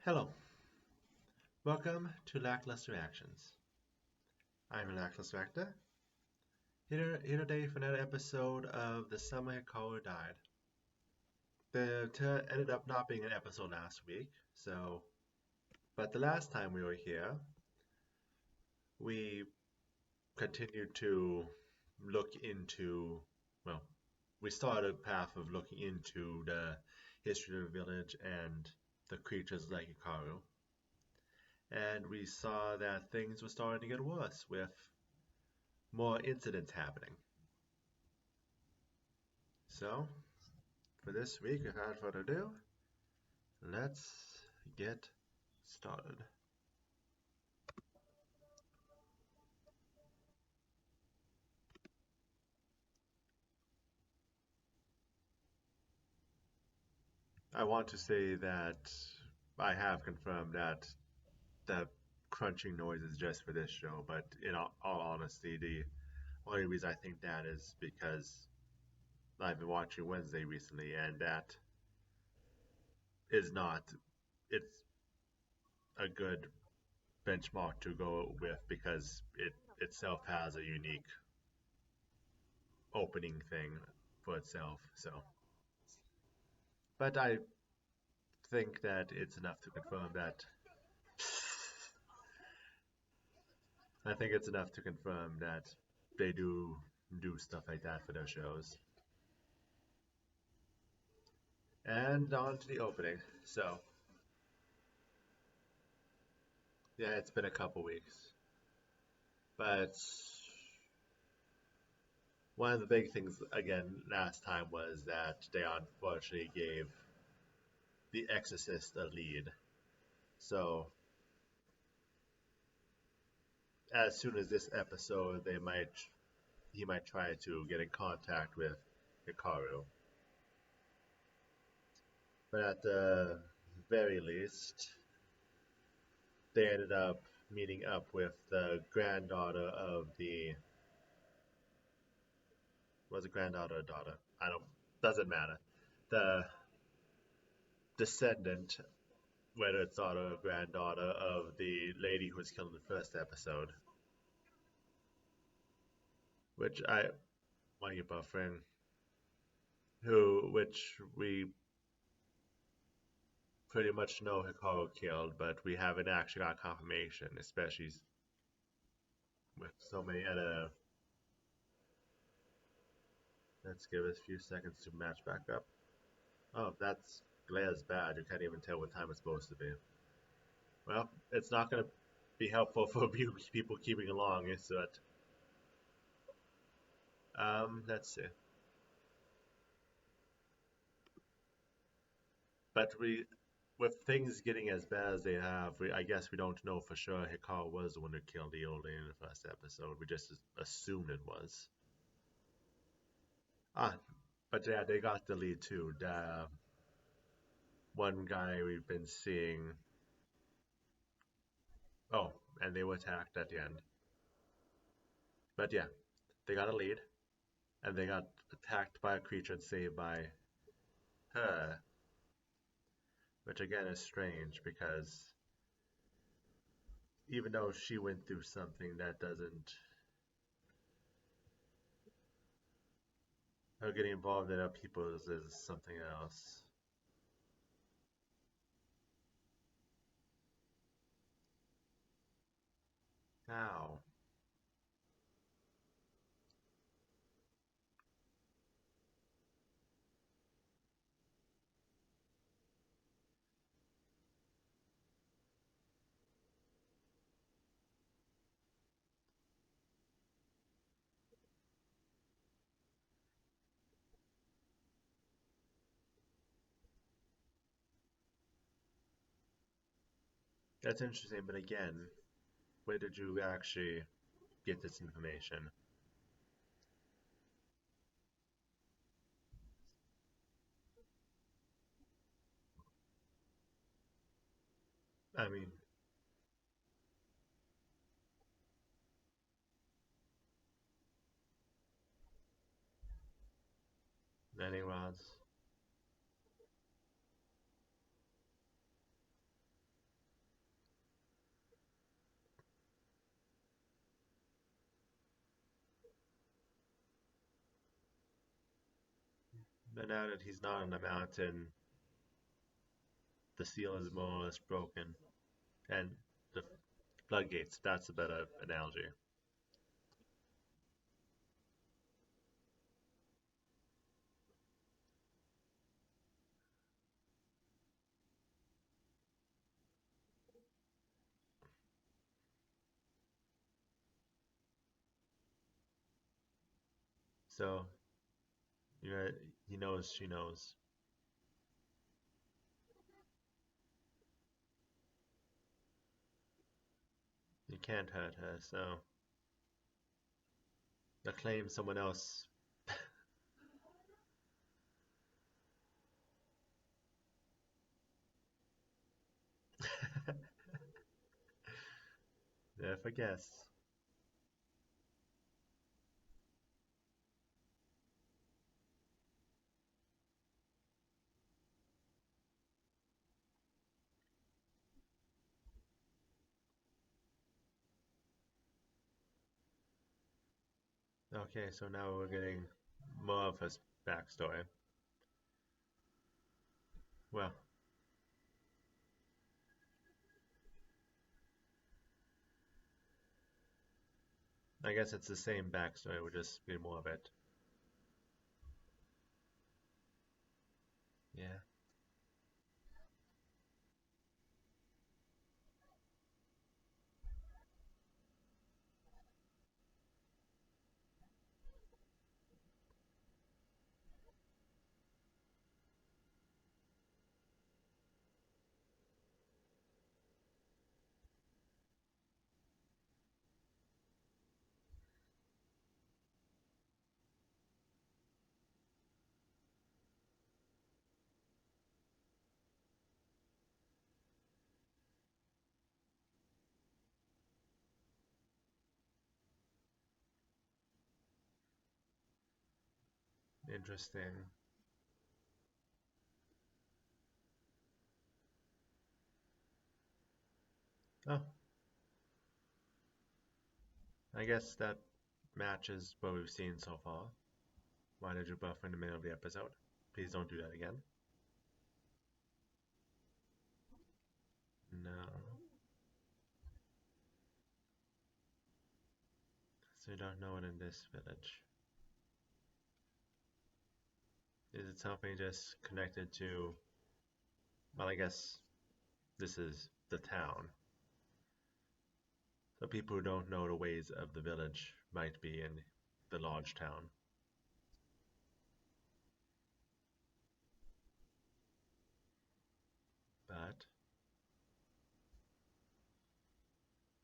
Hello, welcome to Lackluster Actions. I'm a Lackluster Actor, here today for another episode of The Summer Hikaru Died. The ended up not being an episode last week, but the last time we were here, we continued to look into, well, we started a path of looking into the history of the village and the creatures like Hikaru. And we saw that things were starting to get worse with more incidents happening. So, for this week, without further ado, let's get started. I want to say that I have confirmed that the crunching noise is just for this show, but in all honesty, the only reason I think that is because I've been watching Wednesday recently, and that is not, it's a good benchmark to go with because it itself has a unique opening thing for itself. So, but I think that it's enough to confirm that. I think it's enough to confirm that they do stuff like that for their shows. And on to the opening. So, yeah, it's been a couple weeks. But one of the big things, again, last time was that they unfortunately gave The Exorcist a lead. So, as soon as this episode, he might try to get in contact with Hikaru. But at the very least, they ended up meeting up with the granddaughter of the was it granddaughter or daughter? I don't doesn't matter. The descendant, whether it's daughter or granddaughter of the lady who was killed in the first episode. Which I want you buffering. Which we pretty much know Hikaru killed, but we haven't actually got confirmation, especially with so many other. Let's give it a few seconds to match back up. Oh, that's glare's bad. You can't even tell what time it's supposed to be. Well, it's not going to be helpful for people keeping along, is it? Let's see. But with things getting as bad as they have, I guess we don't know for sure Hikaru was the one who killed the old lady in the first episode. We just assumed it was. Ah, but yeah, they got the lead too. The one guy we've been seeing. Oh, and they were attacked at the end. But yeah, they got a lead, and they got attacked by a creature and saved by her. Which again is strange because even though she went through something that doesn't. Her getting involved in other people's is something else. How? That's interesting, but again, where did you actually get this information? I mean, landing rods. But now that he's not on the mountain, the seal is more or less broken, and the floodgates. That's a better analogy. So you're, he knows she knows. You can't hurt her, so acclaim someone else. If I guess. Okay, so now we're getting more of his backstory. Well, I guess it's the same backstory, we're just getting more of it. Yeah, interesting. Oh, I guess that matches what we've seen so far. Why did you buff in the middle of the episode? Please don't do that again. No. So you don't know it in this village. Is it something just connected to, well, I guess this is the town. So people who don't know the ways of the village might be in the large town. But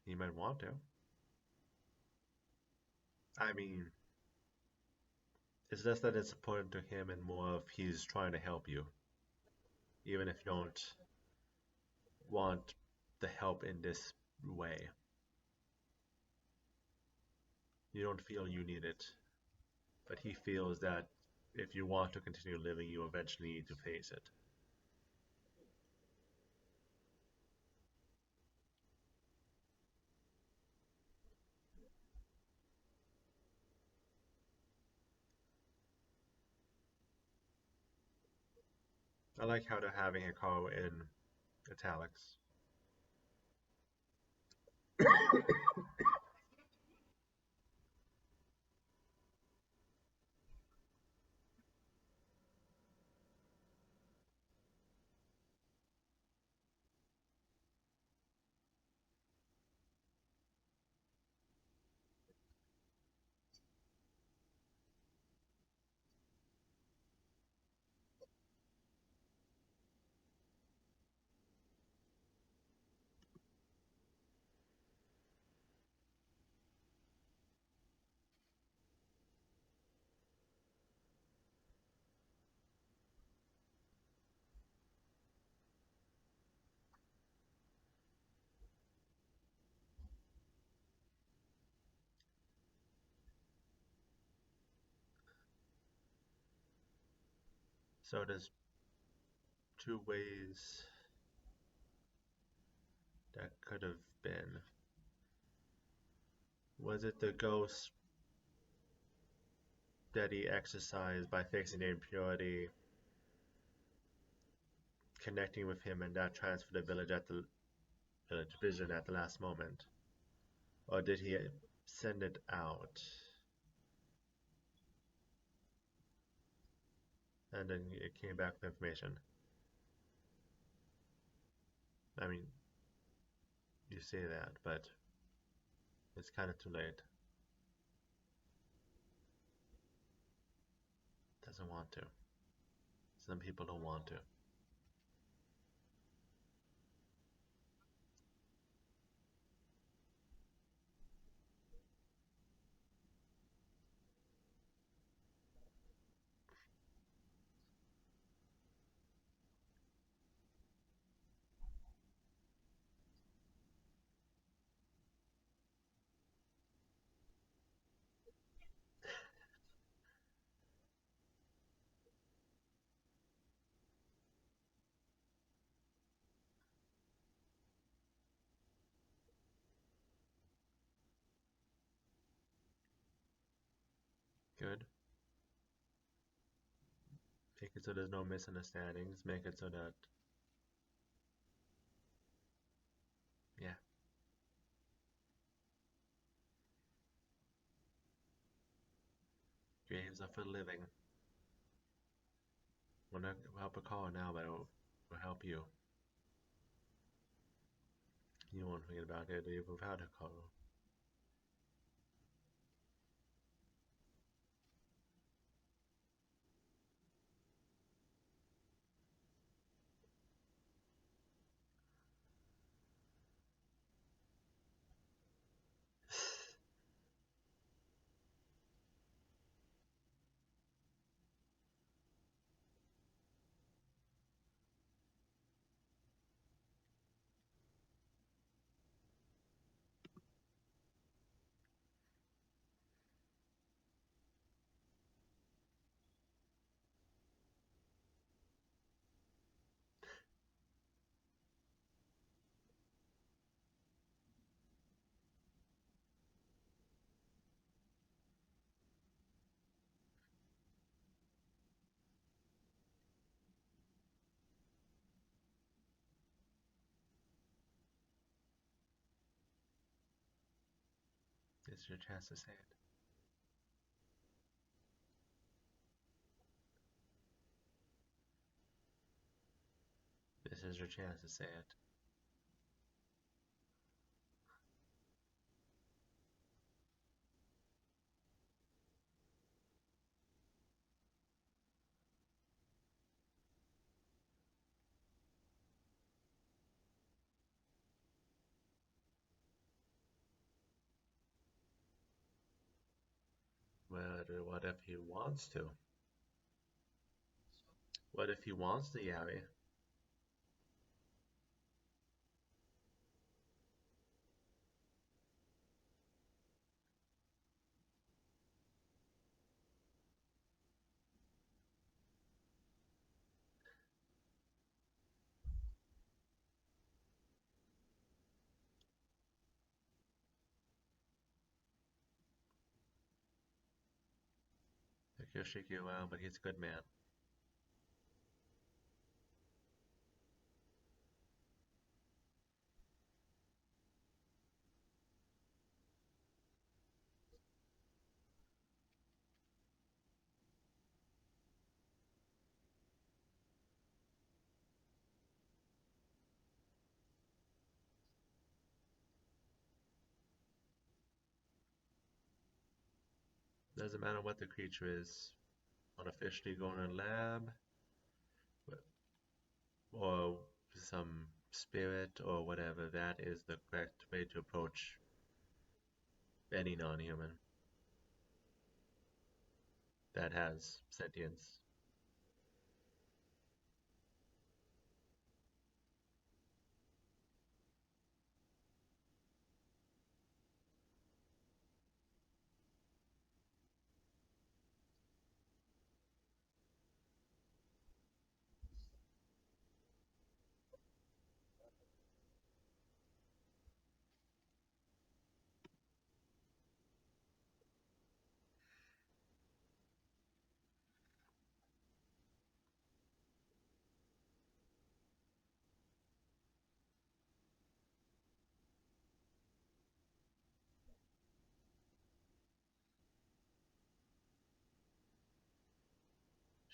he might want to. I mean, it's just that it's important to him and more of he's trying to help you. Even if you don't want the help in this way. You don't feel you need it. But he feels that if you want to continue living, you eventually need to face it. I like how they're having Hikaru in italics. So there's two ways that could have been. Was it the ghost steady exercise by fixing the impurity, connecting with him, and that transferred the village vision at the last moment? Or did he send it out and then it came back with information? I mean, you say that, but it's kind of too late. Doesn't want to. Some people don't want to. Good. Make it so there's no misunderstandings. Make it so that, yeah, graves are for the living. We'll not help a call now, but we'll help you. You won't forget about it without a call. This is your chance to say it. This is your chance to say it. But what if he wants to? What if he wants to, Yowie? He'll shake you around, but he's a good man. Doesn't matter what the creature is. Unofficially going to a lab, or some spirit, or whatever. That is the correct way to approach any non-human that has sentience.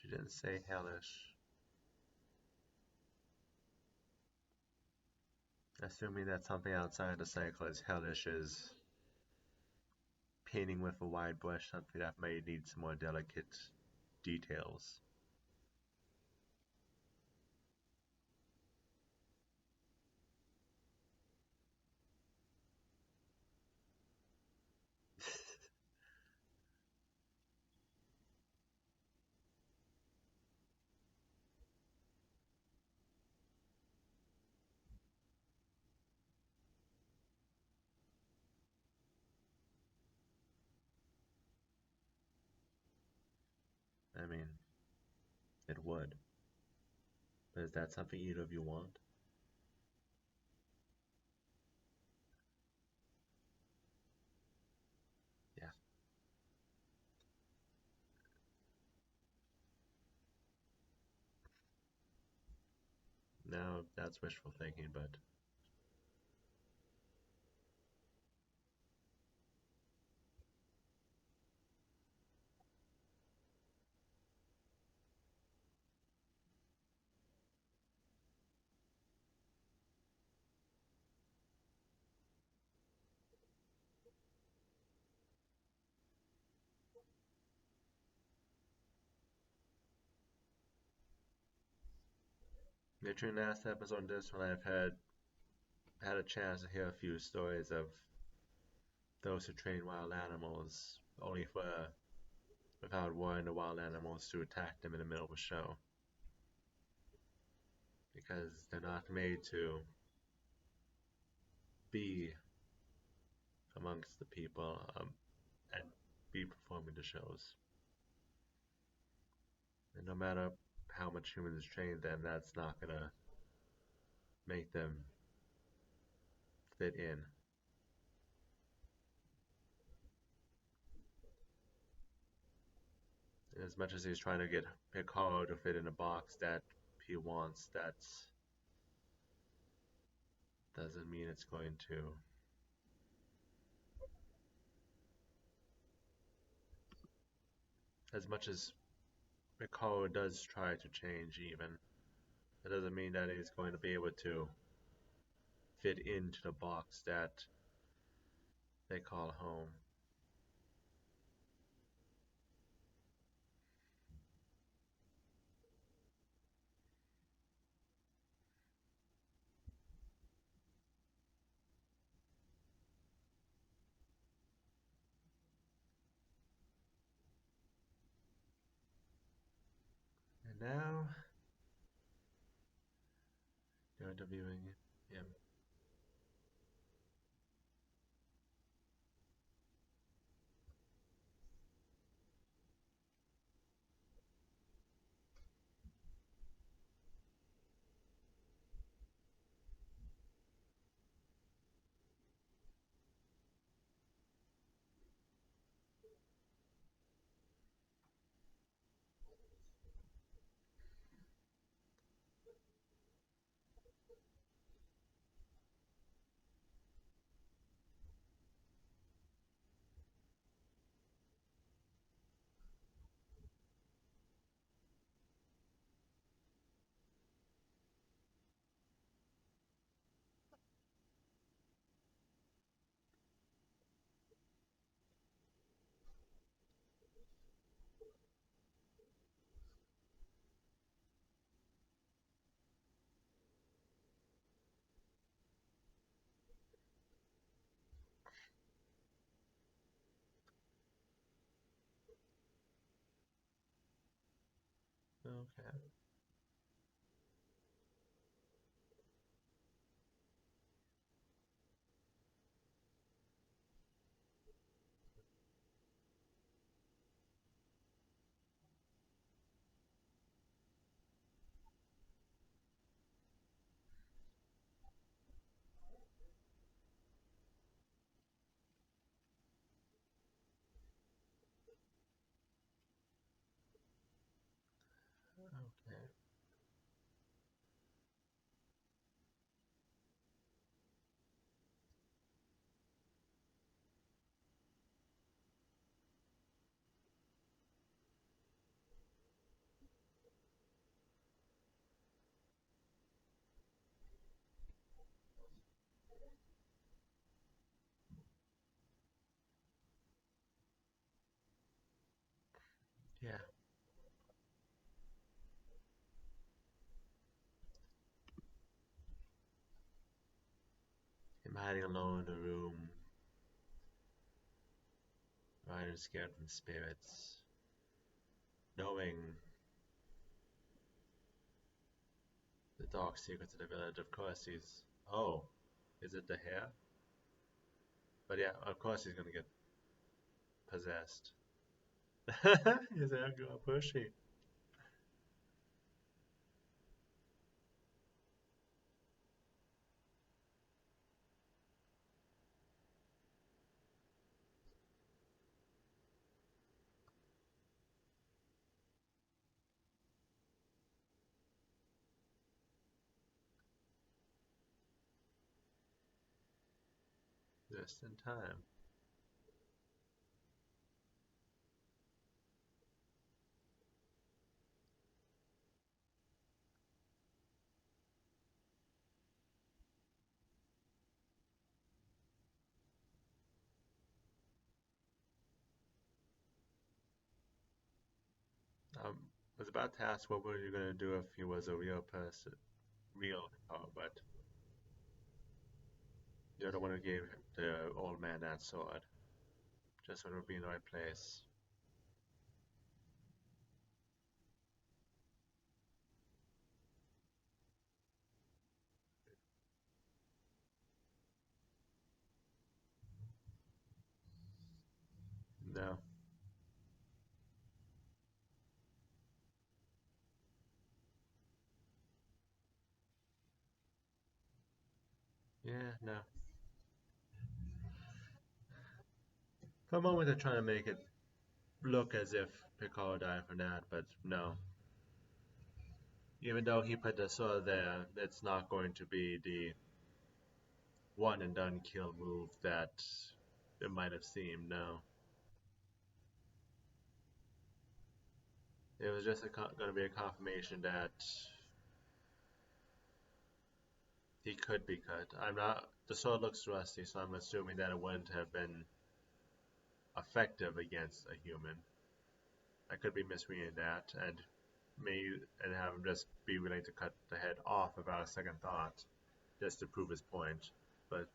She didn't say hellish. Assuming that something outside the cycle is hellish is painting with a wide brush, something that may need some more delicate details. I mean, it would. But is that something either of you want? Yeah. No, that's wishful thinking, but between last episode and this one, I've had a chance to hear a few stories of those who train wild animals only for without warning the wild animals to attack them in the middle of a show because they're not made to be amongst the people and be performing the shows. And no matter how much humans train them, that's not gonna make them fit in. And as much as he's trying to get Hikaru to fit in a box that he wants, that doesn't mean it's going to. As much as Hikaru does try to change, even, it doesn't mean that he's going to be able to fit into the box that they call home. And now you're interviewing him. Okay. Okay. Him hiding alone in the room, Ryan scared from spirits, knowing the dark secrets of the village. Of course he's... Oh, is it the hair? But yeah, of course he's gonna get possessed. His hair got pushy. Just in time. I was about to ask what were you gonna do if he was a real person, real, but you're the one who gave the old man that sword. Just would be in the right place. No. Yeah, no. For a moment, they're trying to make it look as if Picard died for that, but no. Even though he put the sword there, it's not going to be the one and done kill move that it might have seemed. No. It was just going to be a confirmation that he could be cut. I'm not. The sword looks rusty, so I'm assuming that it wouldn't have been effective against a human. I could be misreading that, and have him just be willing to cut the head off without a second thought, just to prove his point. But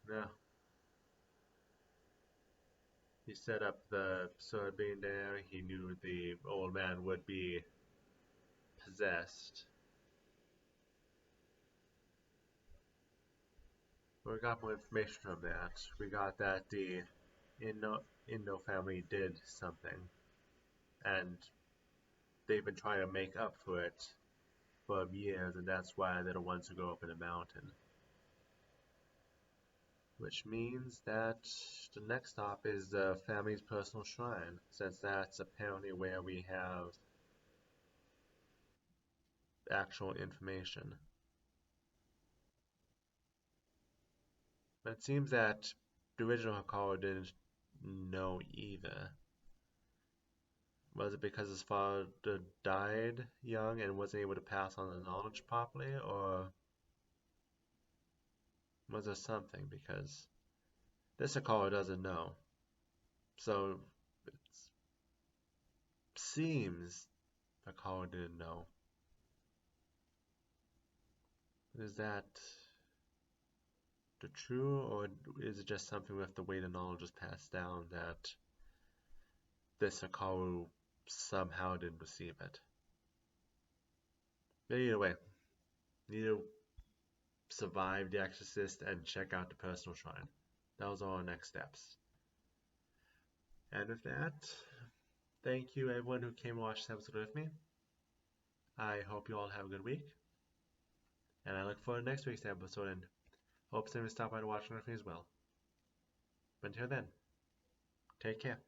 no, he set up the sword being there. He knew the old man would be possessed. We got more information from that. We got that the Indo family did something, and they've been trying to make up for it for years, and that's why they're the ones who go up in the mountain. Which means that the next stop is the family's personal shrine, since that's apparently where we have actual information. But it seems that the original Hikaru didn't know either. Was it because his father died young and wasn't able to pass on the knowledge properly, or was there something? Because this Hikaru doesn't know. So it seems Hikaru didn't know. Is that the true, or is it just something with the way the knowledge is passed down that this Hikaru somehow didn't receive it? But either way, need to survive the Exorcist and check out the personal shrine. That was our next steps. And with that, thank you everyone who came to watch this episode with me. I hope you all have a good week. And I look forward to next week's episode and hope someone stop by to watch it with me as well. But until then, take care.